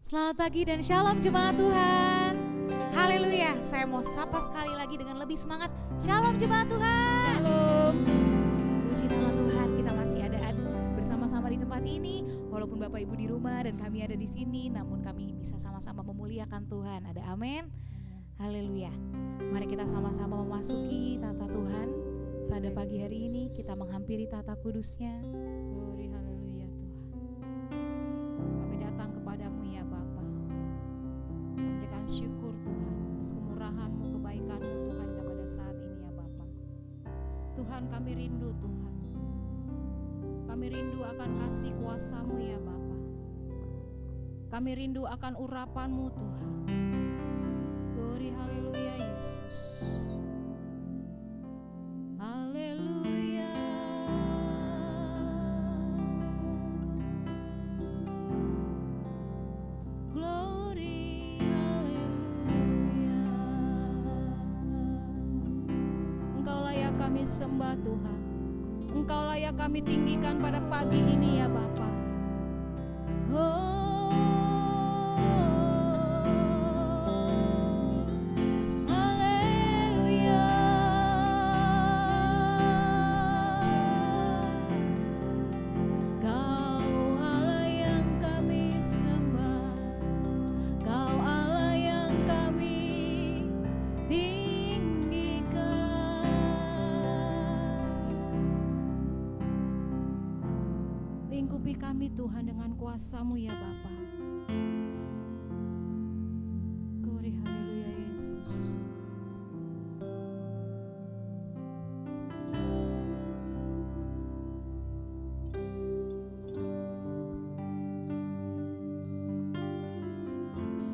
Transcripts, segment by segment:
Selamat pagi dan shalom jemaat Tuhan. Haleluya, saya mau sapa sekali lagi dengan lebih semangat. Shalom jemaat Tuhan. Shalom. Puji nama Tuhan, kita masih ada bersama-sama di tempat ini. Walaupun Bapak Ibu di rumah dan kami ada di sini, namun kami bisa sama-sama memuliakan Tuhan. Ada amin. Haleluya. Mari kita sama-sama memasuki tata Tuhan. Pada pagi hari ini kita menghampiri tata kudus-Nya. Glory haleluya Tuhan. Kami datang kepadamu ya Bapa. Mengucapkan syukur Tuhan atas kemurahan-Mu, kebaikan-Mu Tuhan pada saat ini ya Bapa. Tuhan kami rindu Tuhan. Kami rindu akan kasih kuasa-Mu ya Bapa. Kami rindu akan urapan-Mu Tuhan. Glory haleluya Yesus. Haleluya. Glory haleluya. Engkau layak kami sembah Tuhan. Engkau layak kami tinggikan pada pagi ini ya Bapa. Lingkupi kami Tuhan dengan kuasa-Mu ya Bapa. Glory haleluya Yesus.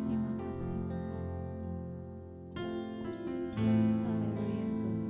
Terima kasih Tuhan. Haleluya Tuhan.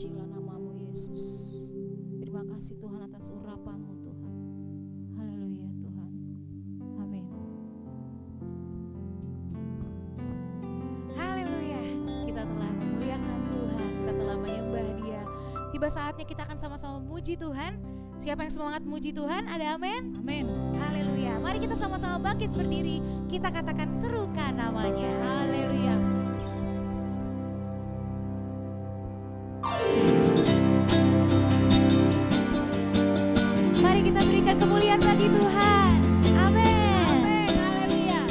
Terpujilah namamu Yesus. Terima kasih Tuhan atas urapan-Mu Tuhan. Haleluya Tuhan. Amin. Haleluya. Kita telah memuliakan Tuhan, kita telah menyembah Dia. Tiba saatnya kita akan sama-sama memuji Tuhan. Siapa yang semangat memuji Tuhan? Ada amin? Amin. Haleluya. Mari kita sama-sama bangkit berdiri. Kita katakan serukan namanya. Haleluya. Mari kita berikan kemuliaan bagi Tuhan. Amin. Amin. Haleluya.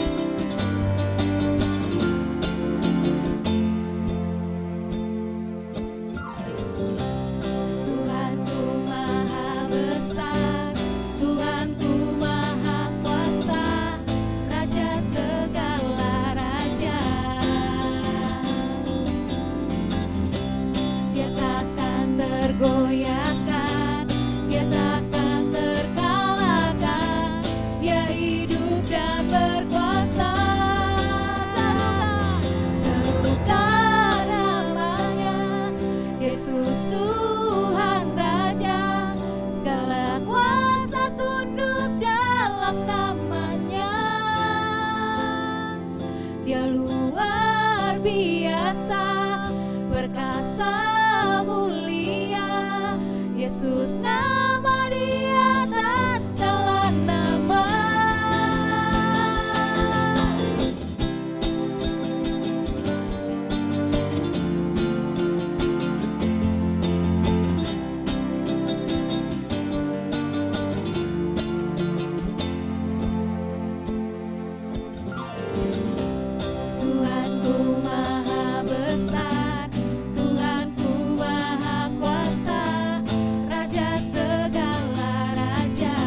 Tuhanku maha besar, Tuhanku maha kuasa, Raja segala raja. Dia takkan tergoyahkan, Dia takkan terkalahkan, Dia hidup dan berkuasa. Serukan namanya, Yesus Tuhan Raja, segala kuasa tunduk dalam namanya. Dia luar biasa, perkasa mulia, Yesus nama di atas segala nama. Tuhanku maha besar, Tuhanku maha kuasa, Raja segala raja.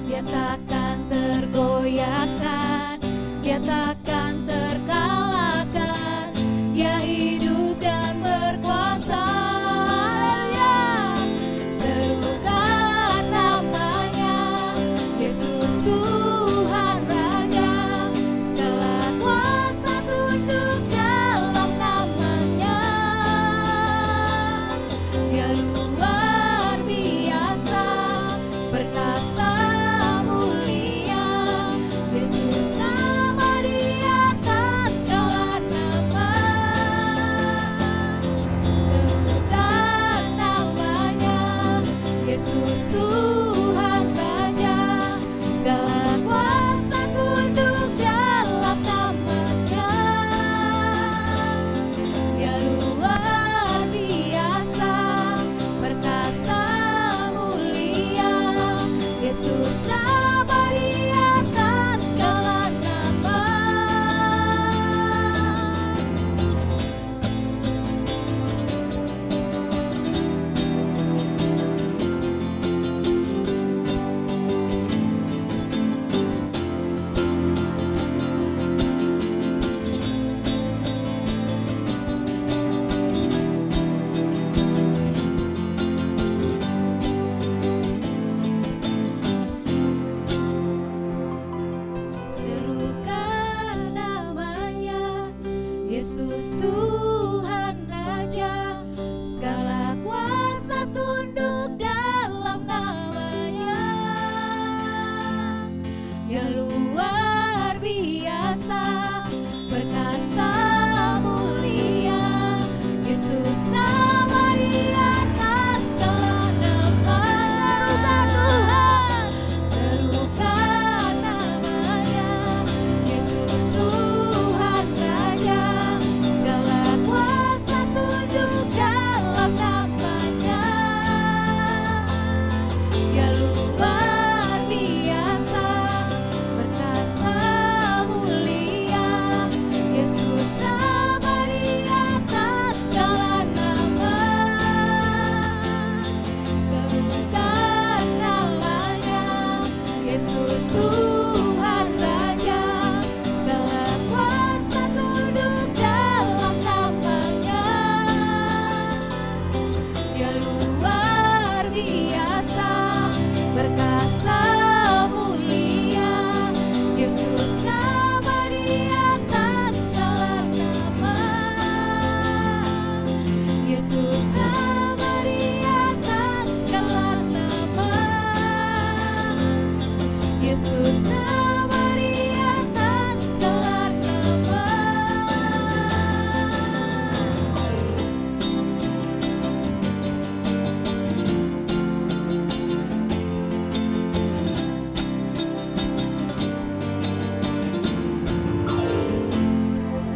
Dia takkan tergoyahkan, Dia takkan terkalahkan, Dia hidup dan berkuasa. Serukan namanya, Yesus Tuhan Raja, segala kuasa tunduk dalam namanya. Dia luar biasa, perkasa mulia, Yesus nama di atas segala nama. Serukan namanya, Yesus Tuhan Raja, segala kuasa tunduk dalam namanya. Dia luar biasa, perkasa mulia, Yesus nama di atas segala nama. Serukan namanya, Yesus Tuhan Raja, segala kuasa tunduk dalam namanya. Dia luar biasa, perkasa mulia, Yesus nama di atas segala nama. Serukan namanya, Yesus Tuhan Raja, segala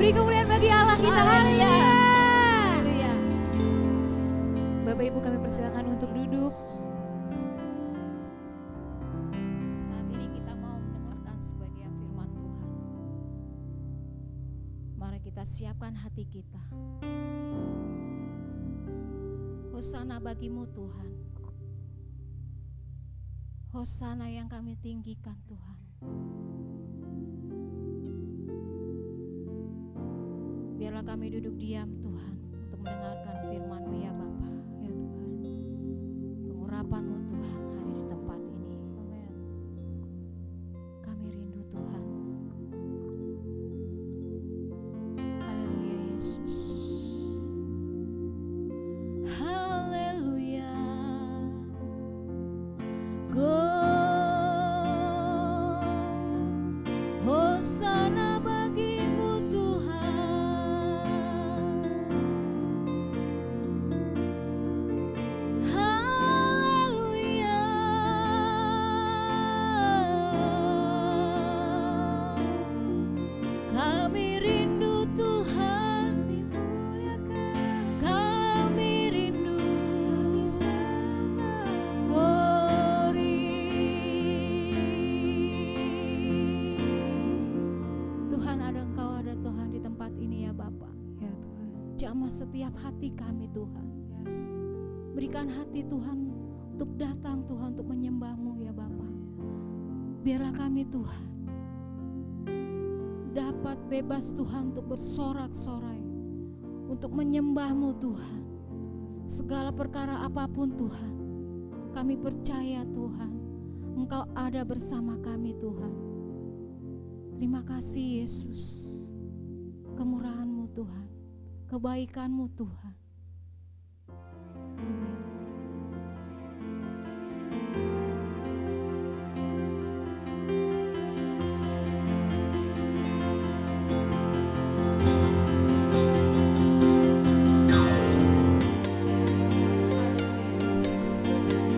Beri kemuliaan bagi Allah kita. Haleluya. Haleluya. Haleluya. Bapak Ibu kami persilakan untuk duduk. Saat ini kita mau mendengarkan sebagian firman Tuhan. Mari kita siapkan hati kita. Hosana bagimu Tuhan. Hosana yang kami tinggikan Tuhan. Biarlah kami duduk diam Tuhan untuk mendengarkan firman-Mu ya Bapa. Ya Tuhan. Pengurapan-Mu Tuhan hari di tempat ini. Amin. Kami rindu Tuhan. Haleluya Yesus. Haleluya. Go. Hosana bagimu Tuhan. Haleluya. Kami rindu Tuhan, kami rindu Tuhan, ada Engkau, ada Tuhan di tempat ini ya Bapa. Ya Tuhan. Jamah setiap hati kami Tuhan. Yes. Berikan hati Tuhan untuk datang Tuhan untuk menyembah-Mu ya Bapa. Biarlah kami Tuhan dapat bebas Tuhan untuk bersorak-sorai, untuk menyembah-Mu Tuhan. Segala perkara apapun Tuhan, kami percaya Tuhan, Engkau ada bersama kami Tuhan. Terima kasih Yesus, kemurahan-Mu Tuhan, kebaikan-Mu Tuhan. Amin. Haleluya Yesus. Amin.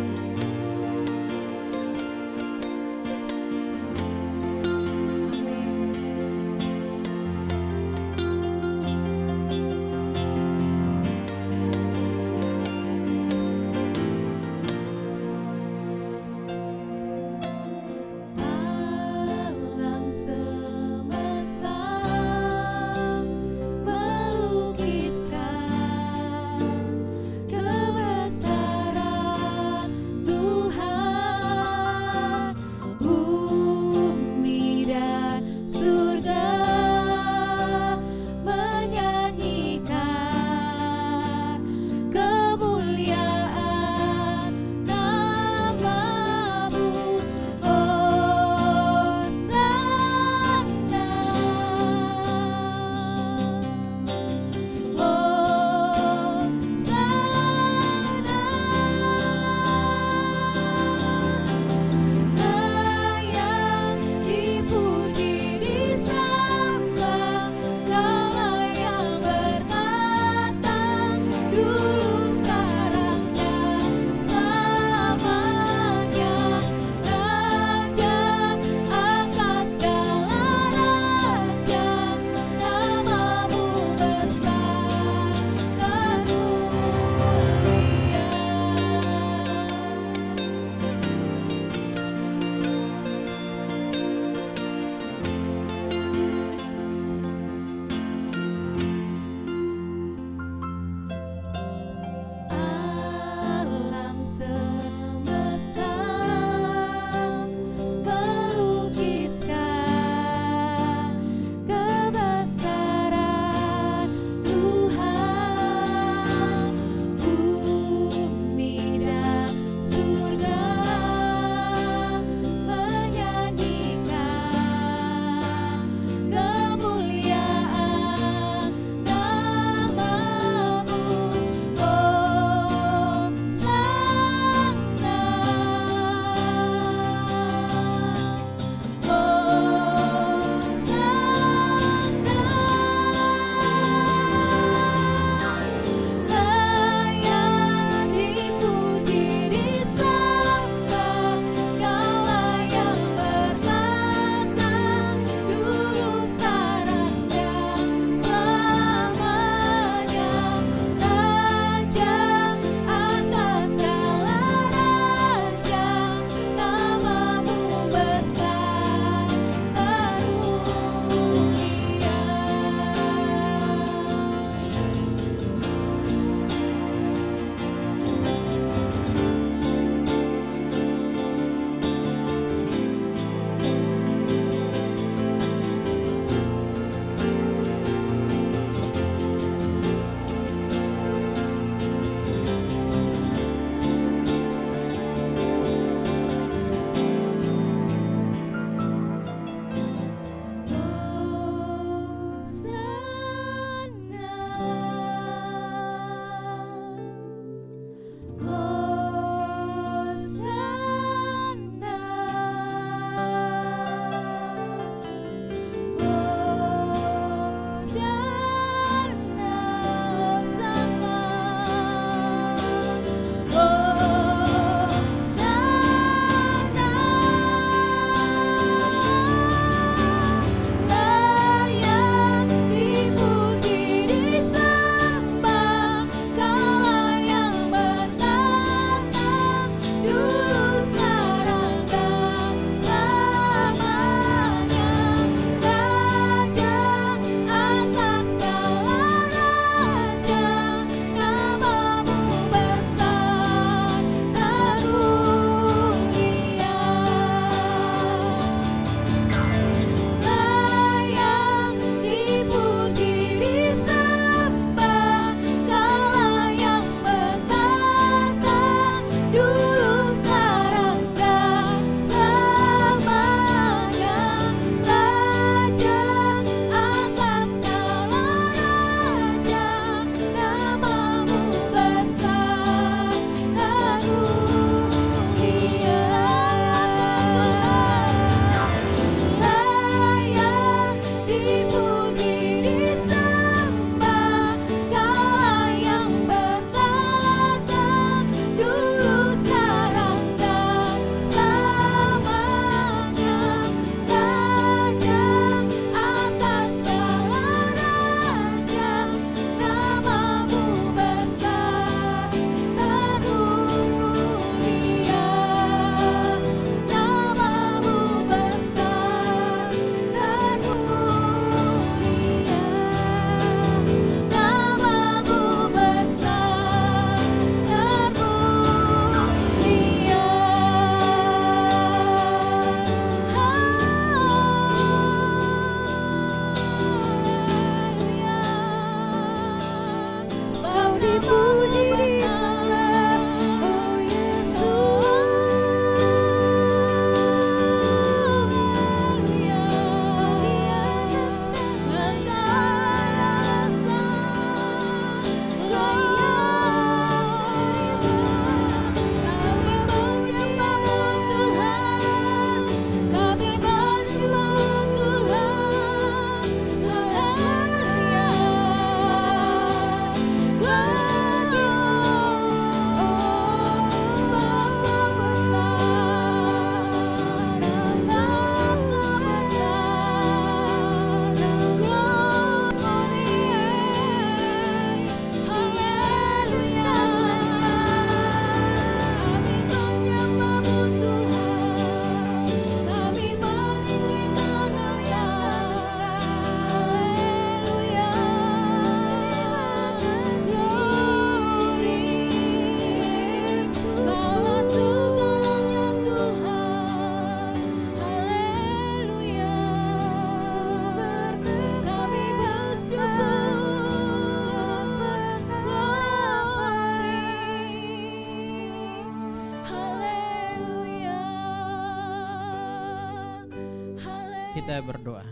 kita berdoa.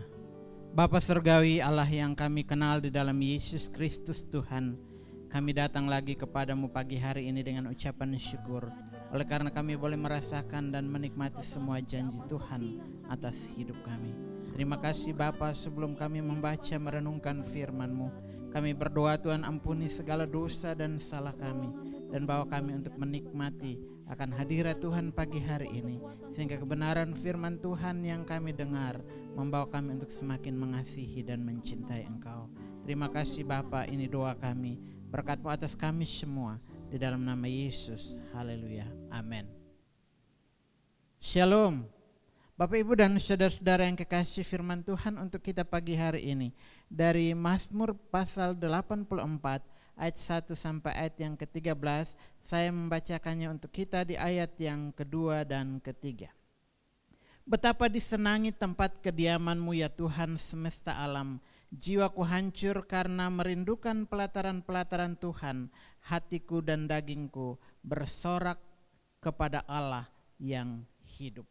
Bapa Surgawi, Allah yang kami kenal di dalam Yesus Kristus Tuhan, kami datang lagi kepadamu pagi hari ini dengan ucapan syukur, oleh karena kami boleh merasakan dan menikmati semua janji Tuhan atas hidup kami. Terima kasih Bapa, sebelum kami membaca merenungkan firman-Mu, kami berdoa Tuhan ampuni segala dosa dan salah kami, dan bawa kami untuk menikmati akan hadirat Tuhan pagi hari ini, sehingga kebenaran firman Tuhan yang kami dengar membawa kami untuk semakin mengasihi dan mencintai Engkau. Terima kasih Bapa, ini doa kami, berkat-Mu atas kami semua, di dalam nama Yesus. Haleluya, amin. Shalom Bapak Ibu dan saudara-saudara yang kekasih, firman Tuhan untuk kita pagi hari ini dari Mazmur pasal 84 ayat 1 sampai ayat yang ke-13. Saya membacakannya untuk kita di ayat yang kedua dan ketiga. Betapa disenangi tempat kediaman-Mu ya Tuhan semesta alam. Jiwaku hancur karena merindukan pelataran-pelataran Tuhan. Hatiku dan dagingku bersorak kepada Allah yang hidup.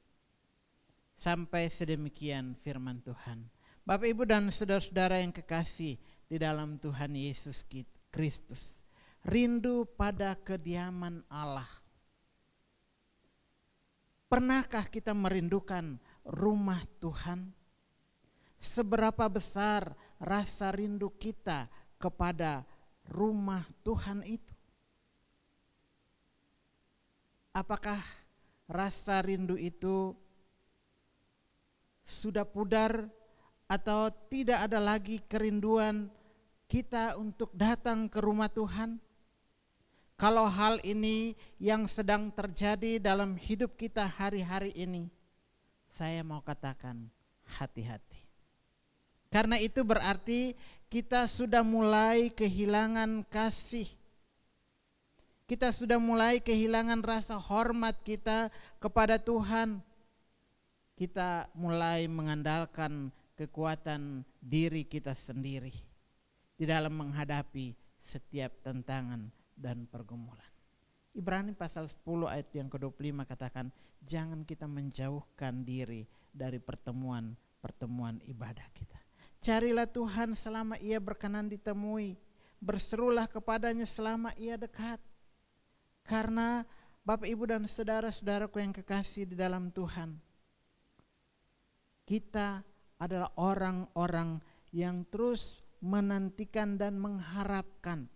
Sampai sedemikian firman Tuhan. Bapak Ibu dan saudara-saudara yang kekasih di dalam Tuhan Yesus Kristus, rindu pada kediaman Allah. Pernahkah kita merindukan rumah Tuhan? Seberapa besar rasa rindu kita kepada rumah Tuhan itu? Apakah rasa rindu itu sudah pudar atau tidak ada lagi kerinduan kita untuk datang ke rumah Tuhan? Kalau hal ini yang sedang terjadi dalam hidup kita hari-hari ini, saya mau katakan hati-hati. Karena itu berarti kita sudah mulai kehilangan kasih. Kita sudah mulai kehilangan rasa hormat kita kepada Tuhan. Kita mulai mengandalkan kekuatan diri kita sendiri di dalam menghadapi setiap tantangan dan pergumulan. Ibrani pasal 10 ayat yang ke-25 katakan, jangan kita menjauhkan diri dari pertemuan ibadah kita. Carilah Tuhan selama Ia berkenan ditemui, berserulah kepadanya selama Ia dekat. Karena Bapak Ibu dan saudara-saudaraku yang kekasih di dalam Tuhan, kita adalah orang-orang yang terus menantikan dan mengharapkan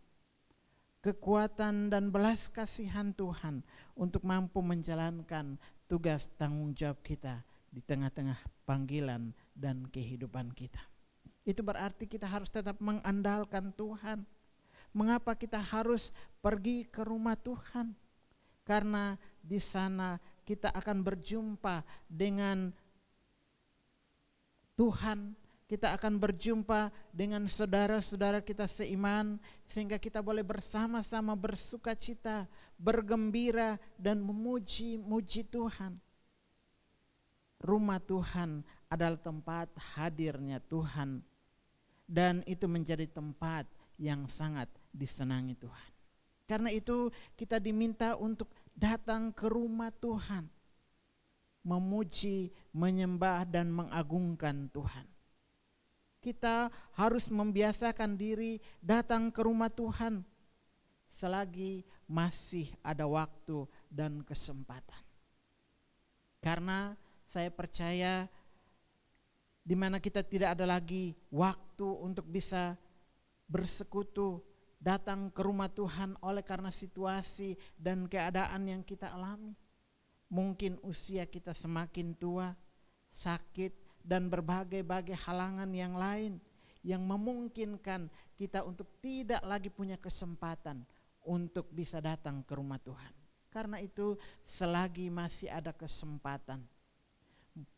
kekuatan dan belas kasihan Tuhan untuk mampu menjalankan tugas tanggung jawab kita di tengah-tengah panggilan dan kehidupan kita. Itu berarti kita harus tetap mengandalkan Tuhan. Mengapa kita harus pergi ke rumah Tuhan? Karena di sana kita akan berjumpa dengan Tuhan, kita akan berjumpa dengan saudara-saudara kita seiman, sehingga kita boleh bersama-sama bersuka cita, bergembira dan memuji Tuhan. Rumah Tuhan adalah tempat hadirnya Tuhan, dan itu menjadi tempat yang sangat disenangi Tuhan. Karena itu kita diminta untuk datang ke rumah Tuhan, memuji, menyembah dan mengagungkan Tuhan. Kita harus membiasakan diri datang ke rumah Tuhan selagi masih ada waktu dan kesempatan. Karena saya percaya di mana kita tidak ada lagi waktu untuk bisa bersekutu, datang ke rumah Tuhan oleh karena situasi dan keadaan yang kita alami. Mungkin usia kita semakin tua, sakit, dan berbagai-bagai halangan yang lain yang memungkinkan kita untuk tidak lagi punya kesempatan untuk bisa datang ke rumah Tuhan. Karena itu selagi masih ada kesempatan,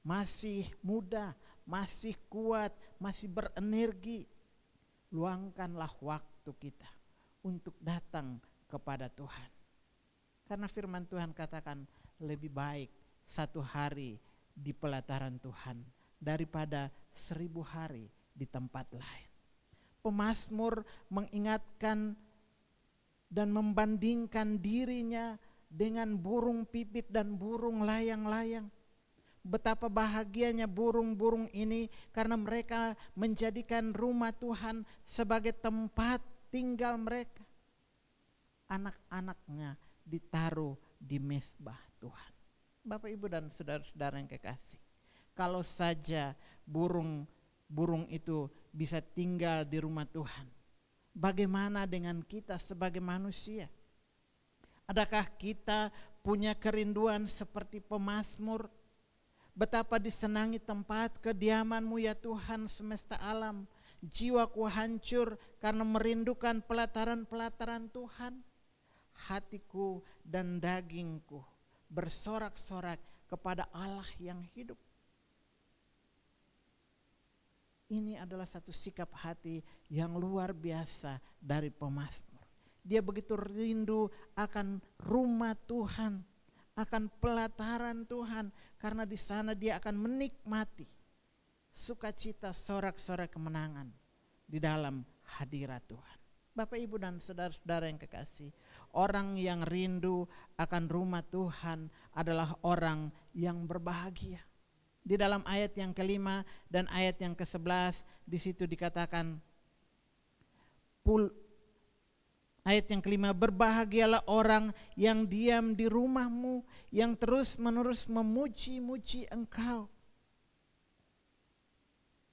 masih muda, masih kuat, masih berenergi, luangkanlah waktu kita untuk datang kepada Tuhan. Karena firman Tuhan katakan, lebih baik 1 hari di pelataran Tuhan daripada 1000 hari di tempat lain. Pemazmur mengingatkan dan membandingkan dirinya dengan burung pipit dan burung layang-layang. betapa bahagianya burung-burung ini karena mereka menjadikan rumah Tuhan sebagai tempat tinggal mereka. Anak-anaknya ditaruh di mezbah Tuhan. Bapak, Ibu, dan saudara-saudara yang kekasih, kalau saja burung itu bisa tinggal di rumah Tuhan, bagaimana dengan kita sebagai manusia? Adakah kita punya kerinduan seperti pemazmur? Betapa disenangi tempat kediaman-Mu ya Tuhan semesta alam. Jiwaku hancur karena merindukan pelataran-pelataran Tuhan. Hatiku dan dagingku bersorak-sorak kepada Allah yang hidup. Ini adalah satu sikap hati yang luar biasa dari pemazmur. Dia begitu rindu akan rumah Tuhan, akan pelataran Tuhan, karena di sana dia akan menikmati sukacita, sorak-sorak kemenangan di dalam hadirat Tuhan. Bapak, Ibu, dan saudara-saudara yang kekasih, orang yang rindu akan rumah Tuhan adalah orang yang berbahagia. Di dalam ayat yang kelima dan ayat yang ke-11 di situ dikatakan, ayat yang kelima, berbahagialah orang yang diam di rumah-Mu, yang terus-menerus memuji-muji Engkau.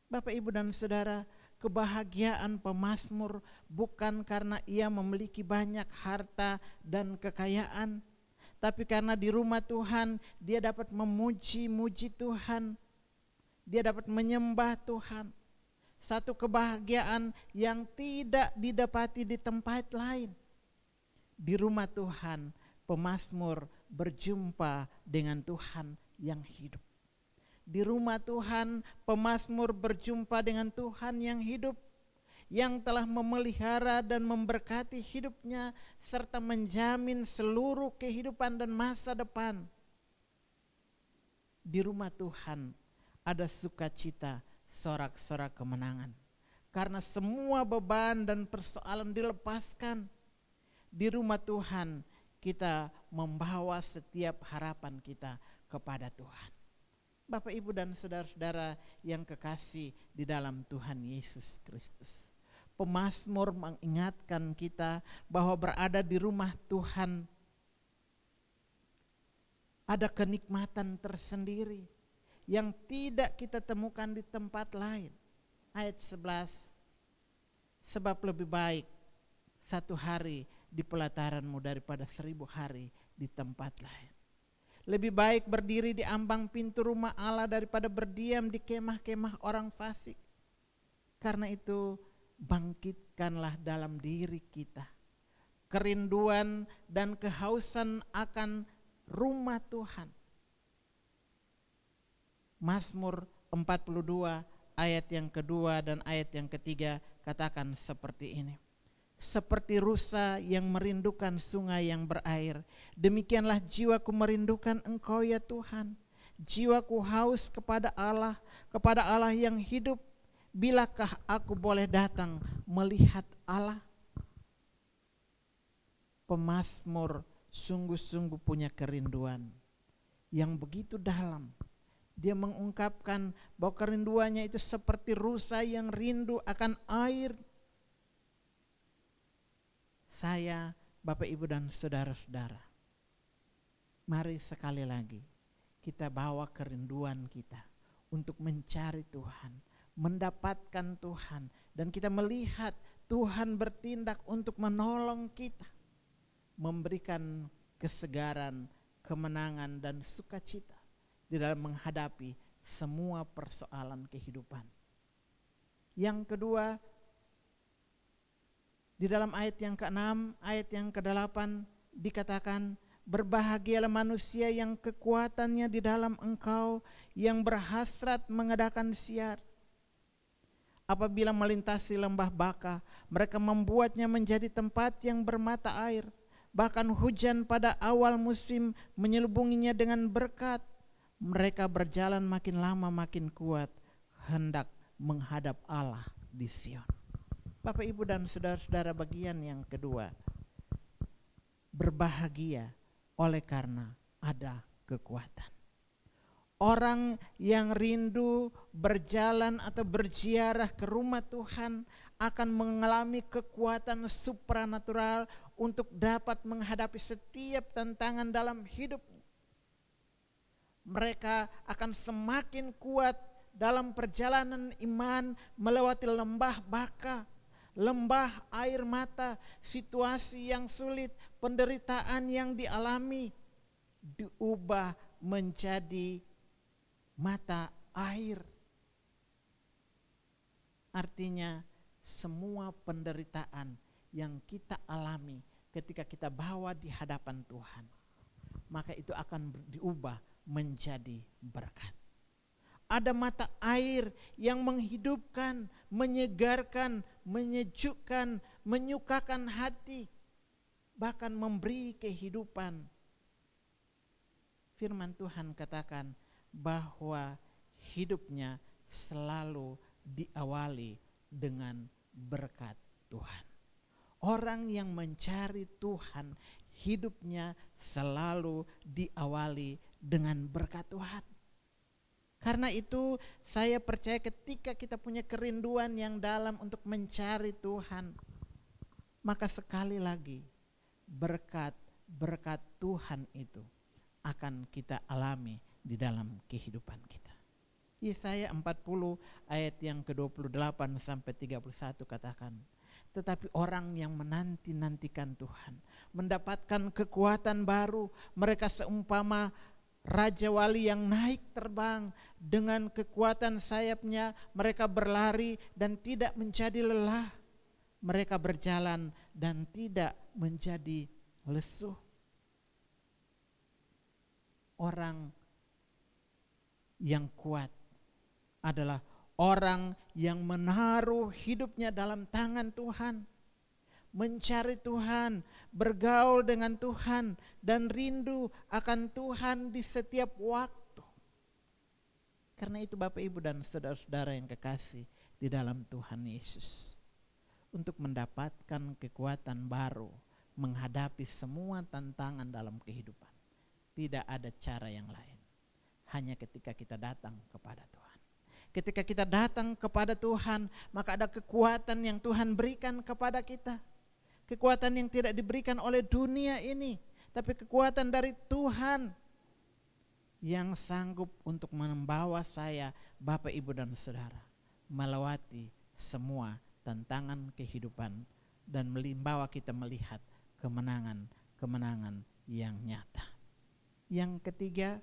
Bapak, Ibu, dan saudara, kebahagiaan pemazmur bukan karena ia memiliki banyak harta dan kekayaan, tapi karena di rumah Tuhan dia dapat memuji-muji Tuhan, dia dapat menyembah Tuhan. Satu kebahagiaan yang tidak didapati di tempat lain. Di rumah Tuhan, pemazmur berjumpa dengan Tuhan yang hidup. Di rumah Tuhan, pemazmur berjumpa dengan Tuhan yang hidup, yang telah memelihara dan memberkati hidupnya serta menjamin seluruh kehidupan dan masa depan. Di rumah Tuhan ada sukacita, sorak-sorak kemenangan, karena semua beban dan persoalan dilepaskan. Di rumah Tuhan kita membawa setiap harapan kita kepada Tuhan. Bapak, Ibu, dan saudara-saudara yang kekasih di dalam Tuhan Yesus Kristus, pemazmur mengingatkan kita bahwa berada di rumah Tuhan ada kenikmatan tersendiri yang tidak kita temukan di tempat lain. Ayat 11, sebab lebih baik satu hari di pelataran-Mu daripada 1000 hari di tempat lain. Lebih baik berdiri di ambang pintu rumah Allah daripada berdiam di kemah-kemah orang fasik. Karena itu bangkitkanlah dalam diri kita kerinduan dan kehausan akan rumah Tuhan. Mazmur 42 ayat yang kedua dan ayat yang ketiga katakan seperti ini. Seperti rusa yang merindukan sungai yang berair, demikianlah jiwaku merindukan Engkau ya Tuhan. Jiwaku haus kepada Allah yang hidup. Bilakah aku boleh datang melihat Allah? Pemazmur sungguh-sungguh punya kerinduan yang begitu dalam. Dia mengungkapkan bahwa kerinduannya itu seperti rusa yang rindu akan air. Saya, Bapak, Ibu, dan saudara-saudara, mari sekali lagi kita bawa kerinduan kita untuk mencari Tuhan, mendapatkan Tuhan, dan kita melihat Tuhan bertindak untuk menolong kita, memberikan kesegaran, kemenangan, dan sukacita di dalam menghadapi semua persoalan kehidupan. Yang kedua, di dalam ayat yang ke-6, ayat yang ke-8 dikatakan, berbahagialah manusia yang kekuatannya di dalam Engkau, yang berhasrat mengadakan siar. Apabila melintasi lembah Baka, mereka membuatnya menjadi tempat yang bermata air. Bahkan hujan pada awal musim menyelubunginya dengan berkat. Mereka berjalan makin lama makin kuat, hendak menghadap Allah di Sion. Bapak, Ibu, dan saudara-saudara, bagian yang kedua, berbahagia oleh karena ada kekuatan. orang yang rindu berjalan atau berziarah ke rumah Tuhan akan mengalami kekuatan supranatural untuk dapat menghadapi setiap tantangan dalam hidup. Mereka akan semakin kuat dalam perjalanan iman melewati lembah baka, lembah air mata, situasi yang sulit, penderitaan yang dialami diubah menjadi mata air. Artinya semua penderitaan yang kita alami ketika kita bawa di hadapan Tuhan, maka itu akan diubah menjadi berkat. Ada mata air yang menghidupkan, menyegarkan, menyejukkan, menyukakan hati, bahkan memberi kehidupan. Firman Tuhan katakan bahwa hidupnya selalu diawali dengan berkat Tuhan. Orang yang mencari Tuhan, hidupnya selalu diawali dengan berkat Tuhan. Karena itu saya percaya ketika kita punya kerinduan yang dalam untuk mencari Tuhan, maka sekali lagi berkat Tuhan itu akan kita alami di dalam kehidupan kita. Yesaya 40 ayat yang ke-28 sampai 31 katakan, tetapi orang yang menanti-nantikan Tuhan mendapatkan kekuatan baru, mereka seumpama Raja Wali yang naik terbang, dengan kekuatan sayapnya mereka berlari dan tidak menjadi lelah, mereka berjalan dan tidak menjadi lesuh. Orang yang kuat adalah orang yang menaruh hidupnya dalam tangan Tuhan, mencari Tuhan, bergaul dengan Tuhan, dan rindu akan Tuhan di setiap waktu. Karena itu Bapak Ibu dan saudara-saudara yang kekasih di dalam Tuhan Yesus, untuk mendapatkan kekuatan baru menghadapi semua tantangan dalam kehidupan, tidak ada cara yang lain, hanya ketika kita datang kepada Tuhan. Ketika kita datang kepada Tuhan, maka ada kekuatan yang Tuhan berikan kepada kita. Kekuatan yang tidak diberikan oleh dunia ini, tapi kekuatan dari Tuhan yang sanggup untuk membawa saya, Bapak Ibu dan Saudara, melewati semua tantangan kehidupan dan membawa kita melihat kemenangan-kemenangan yang nyata. Yang ketiga,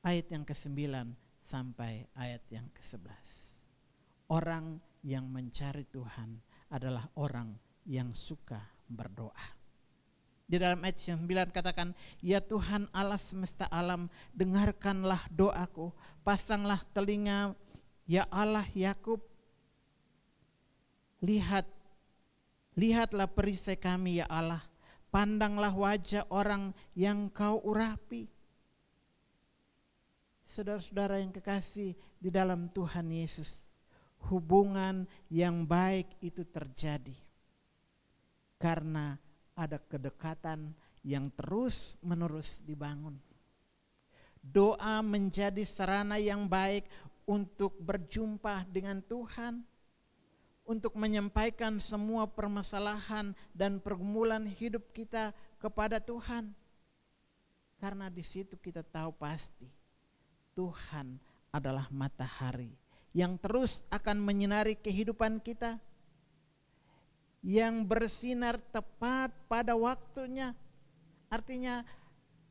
ayat yang ke-9 sampai ayat yang ke-11. Orang yang mencari Tuhan adalah orang yang suka berdoa. Di dalam ayat yang 9 katakan, ya Tuhan Allah semesta alam, dengarkanlah doaku, pasanglah telinga ya Allah Yakub. Lihatlah perisai kami ya Allah, pandanglah wajah orang yang kau urapi. Saudara-saudara yang kekasih di dalam Tuhan Yesus, hubungan yang baik itu terjadi karena ada kedekatan yang terus-menerus dibangun. Doa menjadi sarana yang baik untuk berjumpa dengan Tuhan, untuk menyampaikan semua permasalahan dan pergumulan hidup kita kepada Tuhan. Karena di situ kita tahu pasti Tuhan adalah matahari yang terus akan menyinari kehidupan kita, yang bersinar tepat pada waktunya. Artinya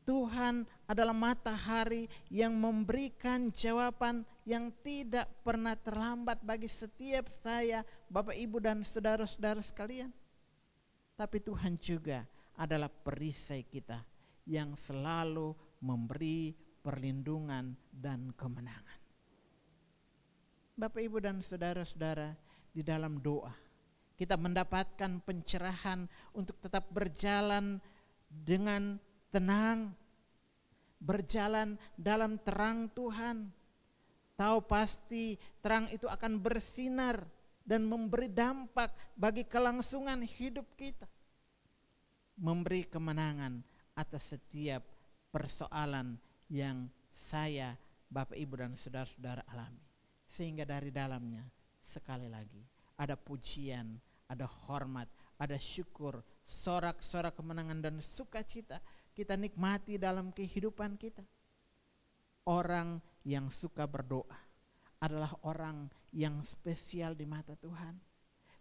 Tuhan adalah matahari yang memberikan jawaban yang tidak pernah terlambat bagi setiap saya, Bapak Ibu dan saudara-saudara sekalian. Tapi Tuhan juga adalah perisai kita yang selalu memberi perlindungan dan kemenangan. Bapak Ibu dan saudara-saudara, di dalam doa kita mendapatkan pencerahan untuk tetap berjalan dengan tenang, berjalan dalam terang Tuhan. Tahu pasti terang itu akan bersinar dan memberi dampak bagi kelangsungan hidup kita, memberi kemenangan atas setiap persoalan yang saya Bapak Ibu dan saudara-saudara alami. Sehingga dari dalamnya sekali lagi ada pujian, ada hormat, ada syukur, sorak-sorak kemenangan dan sukacita kita nikmati dalam kehidupan kita. Orang yang suka berdoa adalah orang yang spesial di mata Tuhan.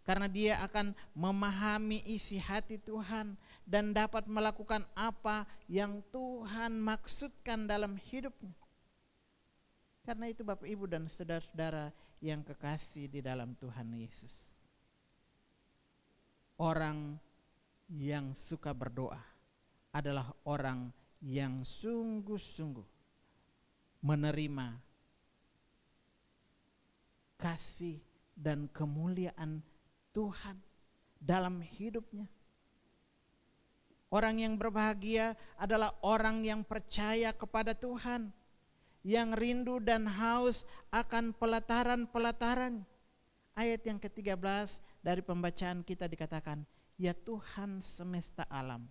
Karena dia akan memahami isi hati Tuhan dan dapat melakukan apa yang Tuhan maksudkan dalam hidupnya. Karena itu Bapak Ibu dan saudara-saudara yang kekasih di dalam Tuhan Yesus. Orang yang suka berdoa adalah orang yang sungguh-sungguh menerima kasih dan kemuliaan Tuhan dalam hidupnya. Orang yang berbahagia adalah orang yang percaya kepada Tuhan, yang rindu dan haus akan pelataran-pelataran. Ayat yang ke-13 dari pembacaan kita dikatakan, ya Tuhan semesta alam,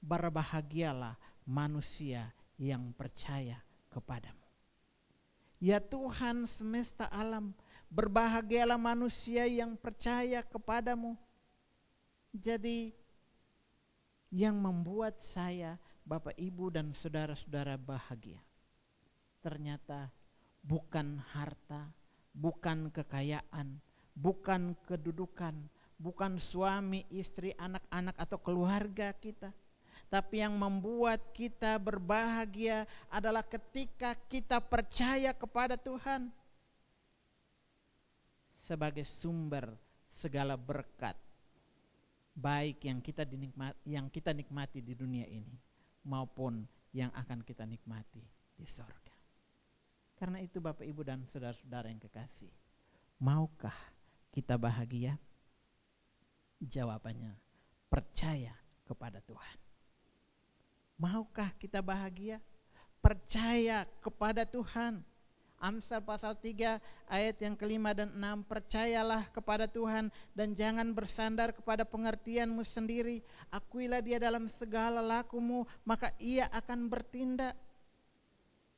berbahagialah manusia yang percaya kepadamu. Ya Tuhan semesta alam, berbahagialah manusia yang percaya kepadamu. Jadi yang membuat saya, Bapak Ibu dan saudara-saudara bahagia, ternyata bukan harta, bukan kekayaan, bukan kedudukan, bukan suami, istri, anak-anak atau keluarga kita. Tapi yang membuat kita berbahagia adalah ketika kita percaya kepada Tuhan sebagai sumber segala berkat, baik yang kita nikmati di dunia ini maupun yang akan kita nikmati di sorga. Karena itu Bapak Ibu dan saudara-saudara yang kekasih, maukah kita bahagia? Jawabannya, percaya kepada Tuhan. Maukah kita bahagia? Percaya kepada Tuhan. Amsal pasal 3 ayat yang ke-5 dan 6, percayalah kepada Tuhan dan jangan bersandar kepada pengertianmu sendiri. Akuilah dia dalam segala lakumu, maka ia akan bertindak.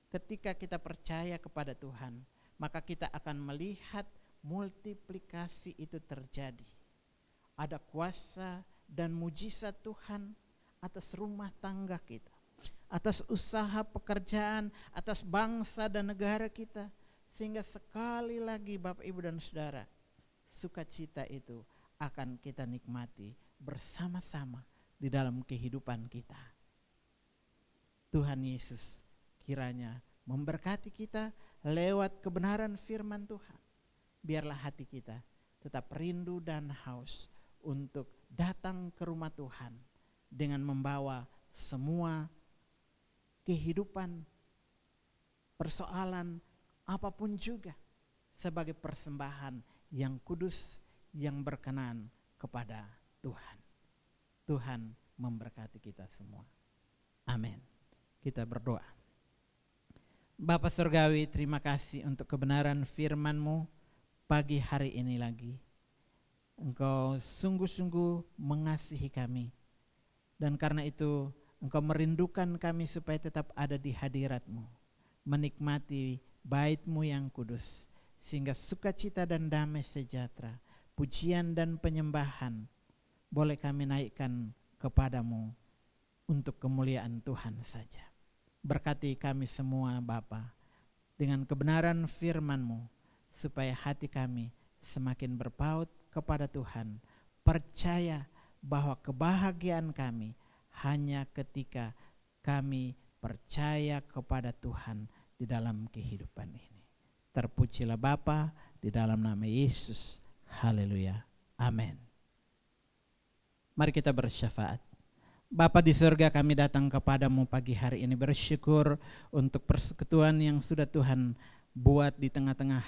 Ketika kita percaya kepada Tuhan, maka kita akan melihat multiplikasi itu terjadi. Ada kuasa dan mujizat Tuhan atas rumah tangga kita, atas usaha pekerjaan, atas bangsa dan negara kita. Sehingga sekali lagi Bapak Ibu dan Saudara, sukacita itu akan kita nikmati bersama-sama di dalam kehidupan kita. Tuhan Yesus kiranya memberkati kita lewat kebenaran firman Tuhan. Biarlah hati kita tetap rindu dan haus untuk datang ke rumah Tuhan dengan membawa semua kehidupan, persoalan apapun juga sebagai persembahan yang kudus, yang berkenan kepada Tuhan. Tuhan memberkati kita semua. Amin. Kita berdoa. Bapa Surgawi, terima kasih untuk kebenaran firman-Mu pagi hari ini lagi. Engkau sungguh-sungguh mengasihi kami. Dan karena itu Engkau merindukan kami supaya tetap ada di hadirat-Mu, menikmati bait-Mu yang kudus, sehingga sukacita dan damai sejahtera, pujian dan penyembahan boleh kami naikkan kepadamu untuk kemuliaan Tuhan saja. Berkati kami semua Bapa dengan kebenaran firman-Mu, supaya hati kami semakin berpaut kepada Tuhan, percaya bahwa kebahagiaan kami hanya ketika kami percaya kepada Tuhan di dalam kehidupan ini. Terpujilah Bapa di dalam nama Yesus. Haleluya. Amin. Mari kita bersyafaat. Bapa di surga, kami datang kepadamu pagi hari ini bersyukur untuk persekutuan yang sudah Tuhan buat di tengah-tengah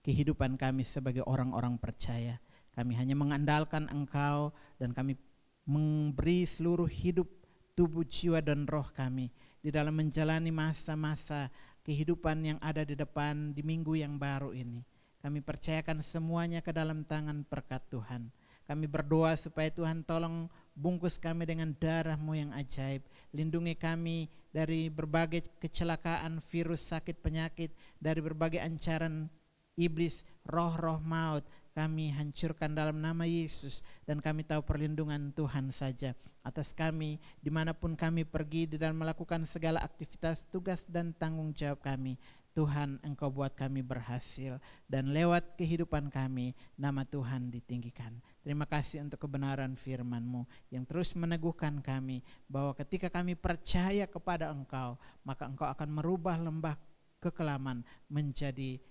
kehidupan kami sebagai orang-orang percaya. Kami hanya mengandalkan Engkau dan kami memberi seluruh hidup, tubuh, jiwa dan roh kami di dalam menjalani masa-masa kehidupan yang ada di depan di minggu yang baru ini. Kami percayakan semuanya ke dalam tangan berkat Tuhan. Kami berdoa supaya Tuhan tolong bungkus kami dengan darah-Mu yang ajaib, lindungi kami dari berbagai kecelakaan, virus, sakit, penyakit, dari berbagai ancaran iblis, roh-roh maut. Kami hancurkan dalam nama Yesus, dan kami tahu perlindungan Tuhan saja atas kami dimanapun kami pergi di dalam melakukan segala aktivitas, tugas dan tanggung jawab kami. Tuhan, Engkau buat kami berhasil, dan lewat kehidupan kami nama Tuhan ditinggikan. Terima kasih untuk kebenaran firman-Mu yang terus meneguhkan kami bahwa ketika kami percaya kepada Engkau, maka Engkau akan merubah lembah kekelaman menjadi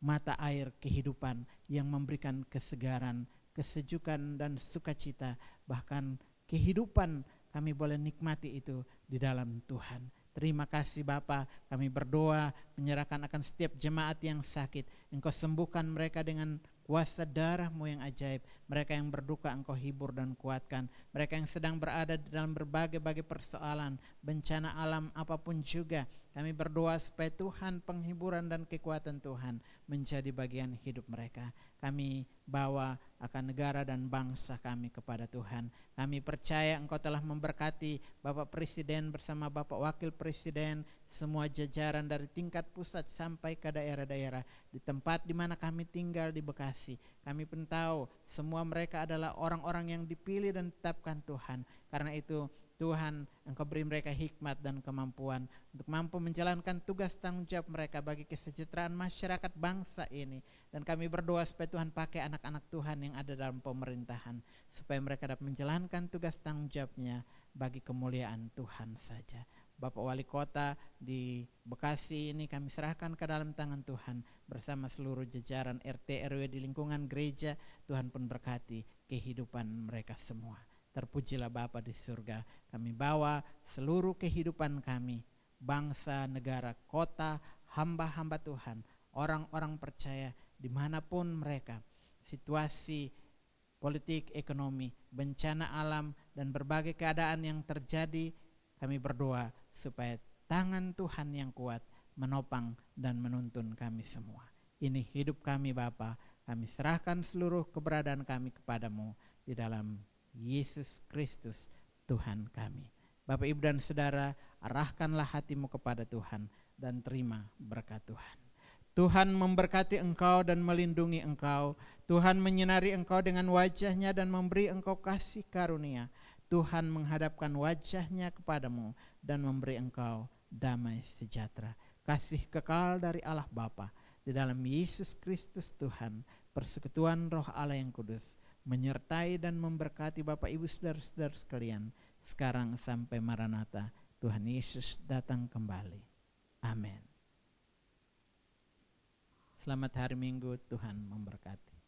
mata air kehidupan yang memberikan kesegaran, kesejukan dan sukacita. Bahkan kehidupan kami boleh nikmati itu di dalam Tuhan. Terima kasih Bapa, kami berdoa menyerahkan akan setiap jemaat yang sakit. Engkau sembuhkan mereka dengan kuasa darah-Mu yang ajaib. Mereka yang berduka Engkau hibur dan kuatkan. Mereka yang sedang berada di dalam berbagai-bagai persoalan, bencana alam apapun juga, kami berdoa supaya Tuhan, penghiburan dan kekuatan Tuhan menjadi bagian hidup mereka. Kami bawa akan negara dan bangsa kami kepada Tuhan. Kami percaya Engkau telah memberkati Bapak Presiden bersama Bapak Wakil Presiden, semua jajaran dari tingkat pusat sampai ke daerah-daerah. Di tempat di mana kami tinggal di Bekasi, kami pun tahu semua mereka adalah orang-orang yang dipilih dan ditetapkan Tuhan. Karena itu Tuhan, Engkau beri mereka hikmat dan kemampuan untuk mampu menjalankan tugas tanggung jawab mereka bagi kesejahteraan masyarakat bangsa ini. Dan kami berdoa supaya Tuhan pakai anak-anak Tuhan yang ada dalam pemerintahan, supaya mereka dapat menjalankan tugas tanggung jawabnya bagi kemuliaan Tuhan saja. Bapak Wali Kota di Bekasi ini kami serahkan ke dalam tangan Tuhan bersama seluruh jajaran RT RW di lingkungan gereja. Tuhan pun berkati kehidupan mereka semua. Terpujilah Bapa di surga. Kami bawa seluruh kehidupan kami, bangsa, negara, kota, hamba-hamba Tuhan, orang-orang percaya dimanapun mereka, situasi politik, ekonomi, bencana alam, dan berbagai keadaan yang terjadi. Kami berdoa supaya tangan Tuhan yang kuat menopang dan menuntun kami semua. Ini hidup kami Bapa, kami serahkan seluruh keberadaan kami kepadamu di dalam Yesus Kristus Tuhan kami. Bapak, Ibu, dan Saudara, arahkanlah hatimu kepada Tuhan dan terima berkat Tuhan. Tuhan memberkati engkau dan melindungi engkau. Tuhan menyinari engkau dengan wajah-Nya dan memberi engkau kasih karunia. Tuhan menghadapkan wajah-Nya kepadamu dan memberi engkau damai sejahtera. Kasih kekal dari Allah Bapa di dalam Yesus Kristus Tuhan, persekutuan Roh Allah yang kudus, menyertai dan memberkati Bapak, Ibu, saudara-saudara sekalian, sekarang sampai Maranatha, Tuhan Yesus datang kembali. Amin. Selamat hari Minggu, Tuhan memberkati.